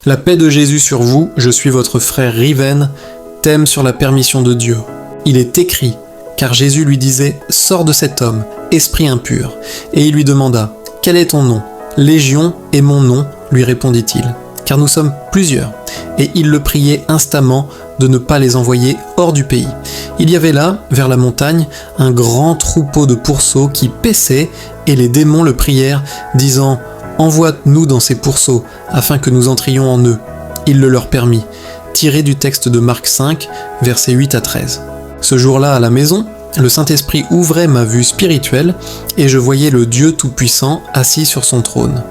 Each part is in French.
La paix de Jésus sur vous, je suis votre frère Riven, thème sur la permission de Dieu. Il est écrit, car Jésus lui disait « Sors de cet homme, esprit impur ». Et il lui demanda « Quel est ton nom ?»« Légion est mon nom, lui répondit-il, car nous sommes plusieurs. » Et il le priait instamment de ne pas les envoyer hors du pays. Il y avait là, vers la montagne, un grand troupeau de pourceaux qui paissaient, et les démons le prièrent, disant « Envoie-nous dans ces pourceaux, afin que nous entrions en eux. » Il le leur permit. Tiré du texte de Marc 5, versets 8 à 13. Ce jour-là, à la maison, le Saint-Esprit ouvrait ma vue spirituelle, et je voyais le Dieu Tout-Puissant assis sur son trône.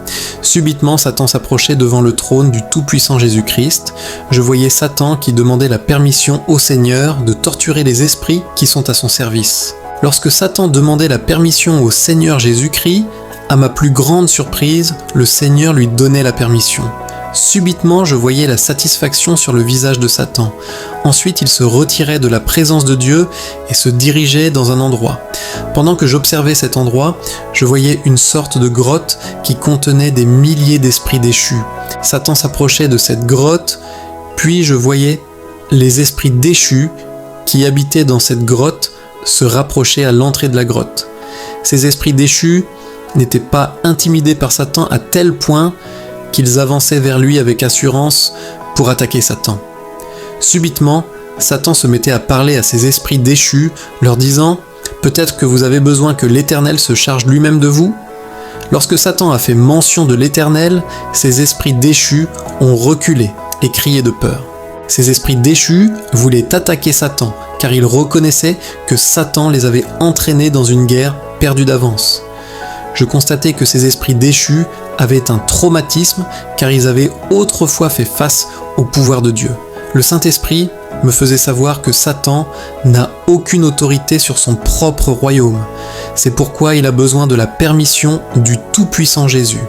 Subitement, Satan s'approchait devant le trône du Tout-Puissant Jésus-Christ. Je voyais Satan qui demandait la permission au Seigneur de torturer les esprits qui sont à son service. Lorsque Satan demandait la permission au Seigneur Jésus-Christ, à ma plus grande surprise, le Seigneur lui donnait la permission. Subitement, je voyais la satisfaction sur le visage de Satan. Ensuite, il se retirait de la présence de Dieu et se dirigeait dans un endroit. Pendant que j'observais cet endroit, je voyais une sorte de grotte qui contenait des milliers d'esprits déchus. Satan s'approchait de cette grotte, puis je voyais les esprits déchus qui habitaient dans cette grotte se rapprocher à l'entrée de la grotte. Ces esprits déchus n'étaient pas intimidés par Satan à tel point qu'ils avançaient vers lui avec assurance pour attaquer Satan. Subitement, Satan se mettait à parler à ces esprits déchus, leur disant « Peut-être que vous avez besoin que l'Éternel se charge lui-même de vous ?» Lorsque Satan a fait mention de l'Éternel, ces esprits déchus ont reculé et crié de peur. Ces esprits déchus voulaient attaquer Satan, car ils reconnaissaient que Satan les avait entraînés dans une guerre perdue d'avance. Je constatais que ces esprits déchus avaient un traumatisme car ils avaient autrefois fait face au pouvoir de Dieu. Le Saint-Esprit me faisait savoir que Satan n'a aucune autorité sur son propre royaume. C'est pourquoi il a besoin de la permission du Tout-Puissant Jésus.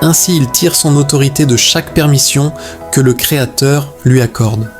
Ainsi, il tire son autorité de chaque permission que le Créateur lui accorde.